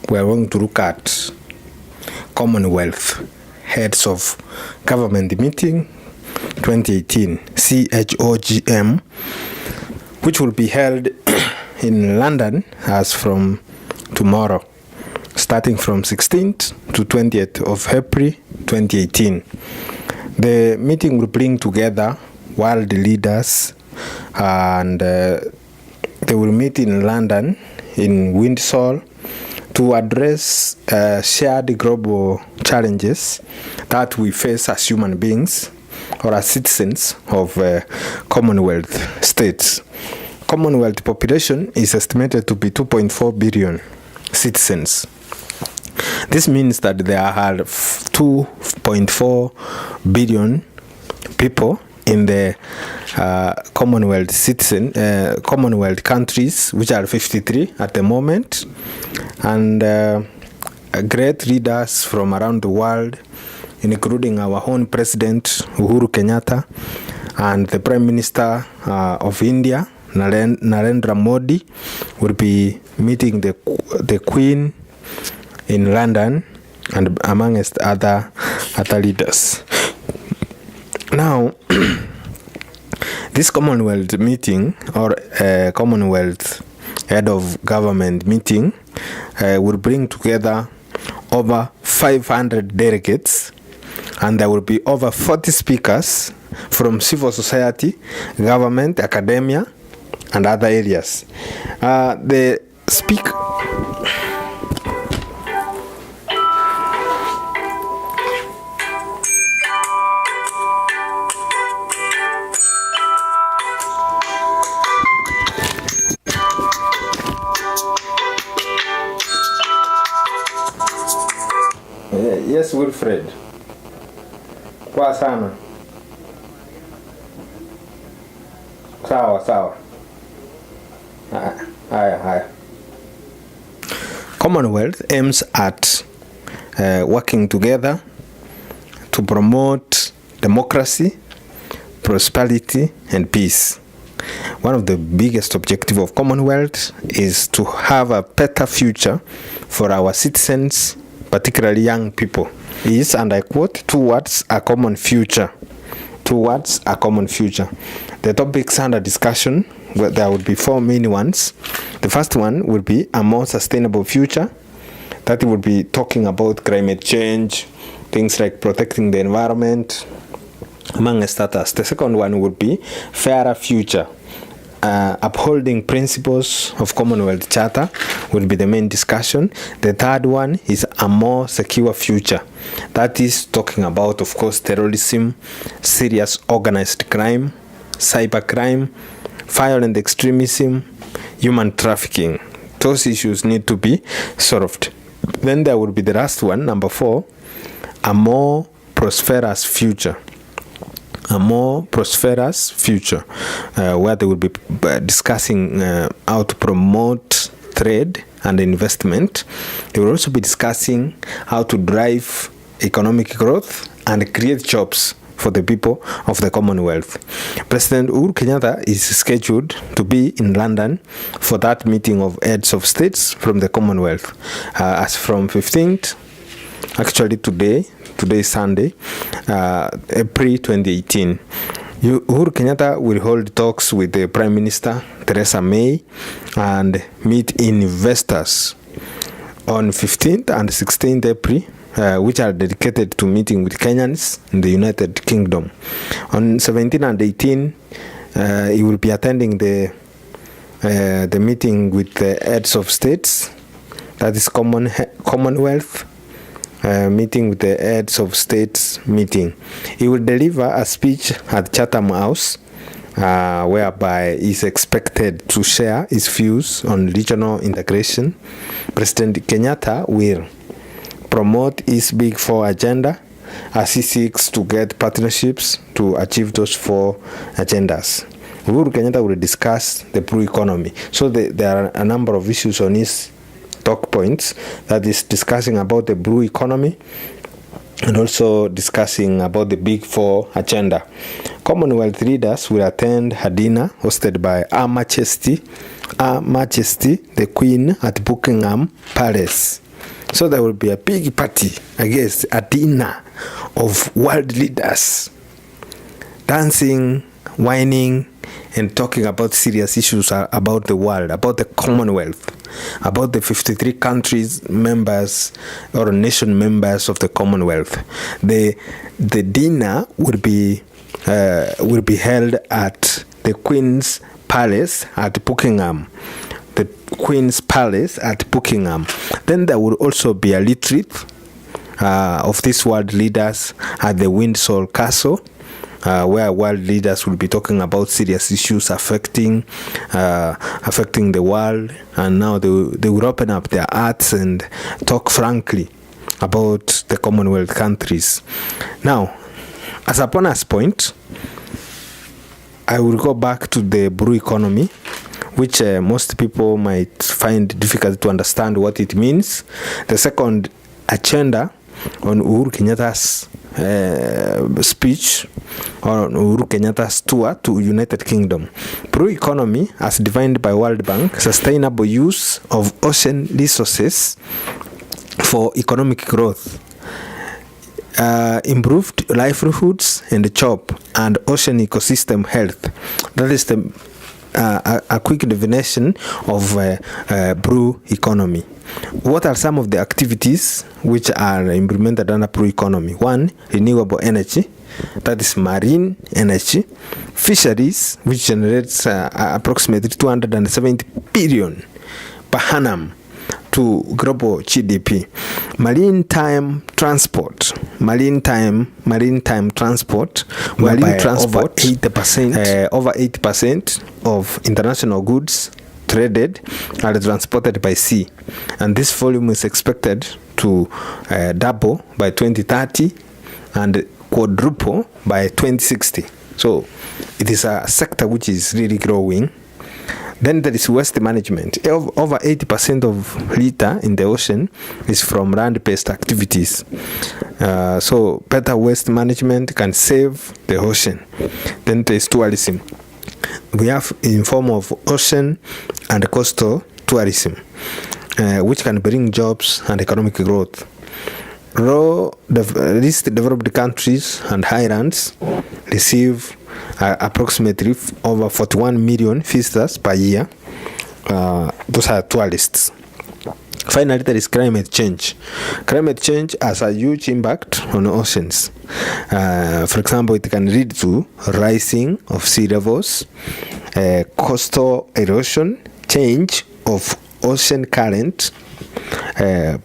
we are going to look at Commonwealth Heads of Government Meeting 2018, CWHGM, which will be held in London as from tomorrow, starting from 16th to 20th of April 2018. The meeting will bring together world leaders, and they will meet in London, in Windsor, to address shared global challenges that we face as human beings or as citizens of Commonwealth states. Commonwealth population is estimated to be 2.4 billion citizens. This means that there are 2.4 billion people in the Commonwealth countries, which are 53 at the moment, and great leaders from around the world, including our own President Uhuru Kenyatta and the Prime Minister of India, Narendra Modi, will be meeting the Queen in London, and amongst other leaders. Now, this Commonwealth meeting, or Commonwealth Head of Government meeting, will bring together over 500 delegates, and there will be over 40 speakers from civil society, government, academia, and other areas. The speaker... Yes, Wilfred. Kwa sana. Sawa. Haya. Commonwealth aims at working together to promote democracy, prosperity, and peace. One of the biggest objectives of Commonwealth is to have a better future for our citizens, particularly young people, is, and I quote, towards a common future. Towards a common future. The topics under discussion, well, there will be 4 main ones. The first one will be a more sustainable future. That will be talking about climate change, things like protecting the environment, amongst others. The second one will be fairer future. Upholding principles of Commonwealth Charter will be the main discussion. The third one is a more secure future. That is talking about, of course, terrorism, serious organized crime, cybercrime, violent extremism, human trafficking. Those issues need to be solved. Then there will be the last one, number 4, a more prosperous future. A more prosperous future, where they will be discussing how to promote trade and investment. They will also be discussing how to drive economic growth and create jobs for the people of the Commonwealth. President Uhuru Kenyatta is scheduled to be in London for that meeting of heads of states from the Commonwealth, as from 15th, actually today is Sunday, April 2018. Uhuru Kenyatta will hold talks with the Prime Minister, Theresa May, and meet investors on 15th and 16th April, which are dedicated to meeting with Kenyans in the United Kingdom. On 17 and 18, he will be attending the meeting with the heads of states, that is Commonwealth, meeting with the heads of states meeting. He will deliver a speech at Chatham House, whereby he is expected to share his views on regional integration. President Kenyatta will promote his Big Four agenda as he seeks to get partnerships to achieve those 4 agendas. Uhuru Kenyatta will discuss the blue economy. So there are a number of issues on his talk points, that is discussing about the blue economy and also discussing about the Big Four agenda. Commonwealth leaders will attend a dinner hosted by Her Majesty Her Majesty the Queen at Buckingham Palace. So there will be a big party, I guess, a dinner of world leaders, dancing, whining, and talking about serious issues about the world, about the Commonwealth, about the 53 countries members or nation members of the Commonwealth. The dinner will be held at the Queen's Palace at Buckingham. The Queen's Palace at Buckingham. Then there will also be a retreat of these world leaders at the Windsor Castle, where world leaders will be talking about serious issues affecting the world, and now they will open up their hearts and talk frankly about the Commonwealth countries. Now, as a bonus point, I will go back to the blue economy, which most people might find difficult to understand what it means. The second agenda on Uhuru Kenyatta's speech, or Uhuru Kenyatta's tour to United Kingdom. Blue economy, as defined by World Bank, sustainable use of ocean resources for economic growth, improved livelihoods and job, and ocean ecosystem health. That is a quick definition of blue economy. What are some of the activities which are implemented under blue economy? 1, renewable energy, that is marine energy. Fisheries, which generates approximately 270 billion per annum to global GDP. Maritime transport, whereby over 80% of international goods traded are transported by sea, and this volume is expected to double by 2030 and quadruple by 2060. So it is a sector which is really growing. Then there is waste management. Over 80% of litter in the ocean is from land-based activities. So better waste management can save the ocean. Then there is tourism. We have in form of ocean and coastal tourism, which can bring jobs and economic growth. Least developed countries and highlands receive approximately over 41 million visitors per year. Those are tourists. Finally, there is climate change. Climate change has a huge impact on oceans. For example, it can lead to rising of sea levels, coastal erosion, change of ocean current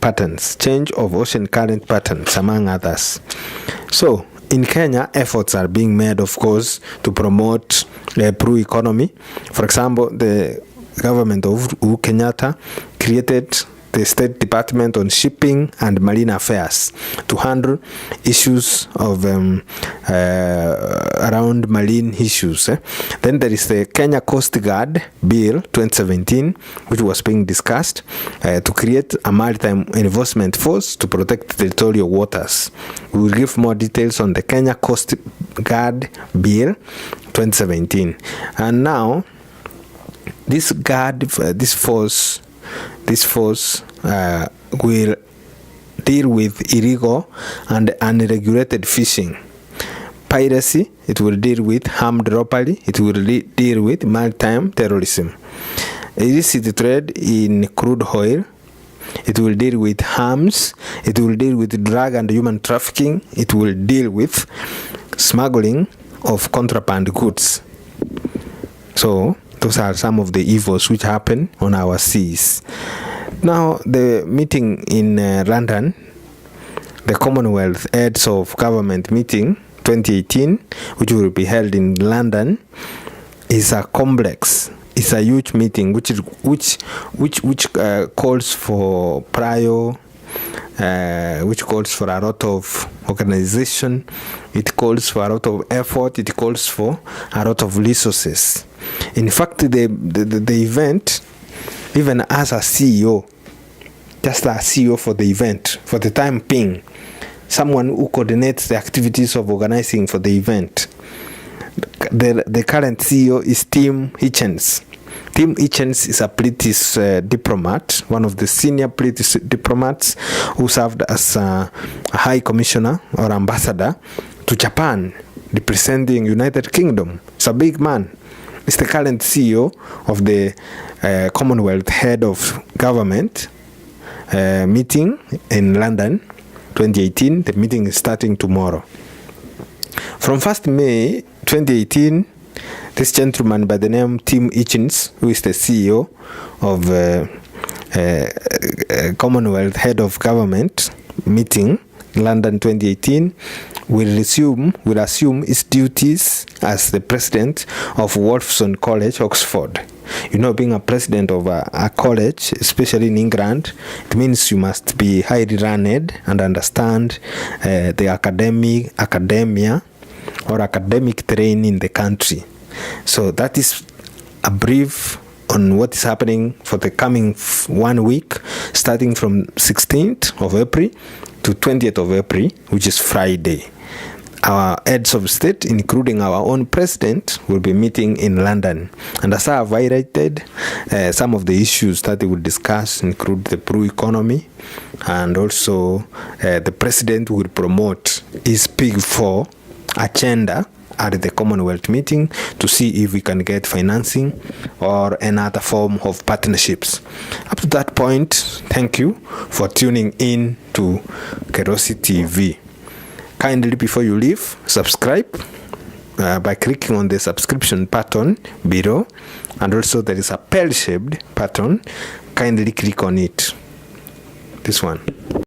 patterns, among others. So, in Kenya, efforts are being made, of course, to promote the blue economy. For example, the government of Uhuru Kenyatta created the State Department on Shipping and Marine Affairs to handle issues of around marine issues. Then there is the Kenya Coast Guard Bill 2017, which was being discussed to create a maritime enforcement force to protect territorial waters. We will give more details on the Kenya Coast Guard Bill 2017. And now, this force will deal with illegal and unregulated fishing. Piracy, it will deal with armed robbery, it will deal with maritime terrorism. Illicit trade in crude oil, it will deal with arms, it will deal with drug and human trafficking, it will deal with smuggling of contraband goods. So, those are some of the evils which happen on our seas. Now, the meeting in London, the Commonwealth Heads of Government meeting 2018, which will be held in London, is a complex. It's a huge meeting which calls for which calls for a lot of organization. It calls for a lot of effort. It calls for a lot of resources. In fact, the event even has a CEO, just a CEO for the event, for the time being, someone who coordinates the activities of organizing for the event. The current CEO is Tim Hitchens. Tim Hitchens is a British diplomat, one of the senior British diplomats who served as a high commissioner or ambassador to Japan, representing United Kingdom. He's a big man. He's the current CEO of the Commonwealth Head of Government meeting in London 2018. The meeting is starting tomorrow. From 1st May 2018, this gentleman by the name Tim Hitchens, who is the CEO of Commonwealth Head of Government meeting London 2018, will assume his duties as the president of Wolfson College, Oxford. You know, being a president of a college, especially in England, it means you must be highly learned and understand the academia or academic training in the country. So that is a brief on what is happening for the coming 1 week, starting from 16th of April to 20th of April, which is Friday. Our heads of state, including our own president, will be meeting in London. And as I have highlighted, some of the issues that they will discuss include the blue economy, and also the president will promote his Big Four agenda at the Commonwealth meeting to see if we can get financing or another form of partnerships. Up to that point, thank you for tuning in to Kerosi TV. Kindly, before you leave, subscribe by clicking on the subscription button below, and also there is a bell-shaped button. Kindly click on it. This one.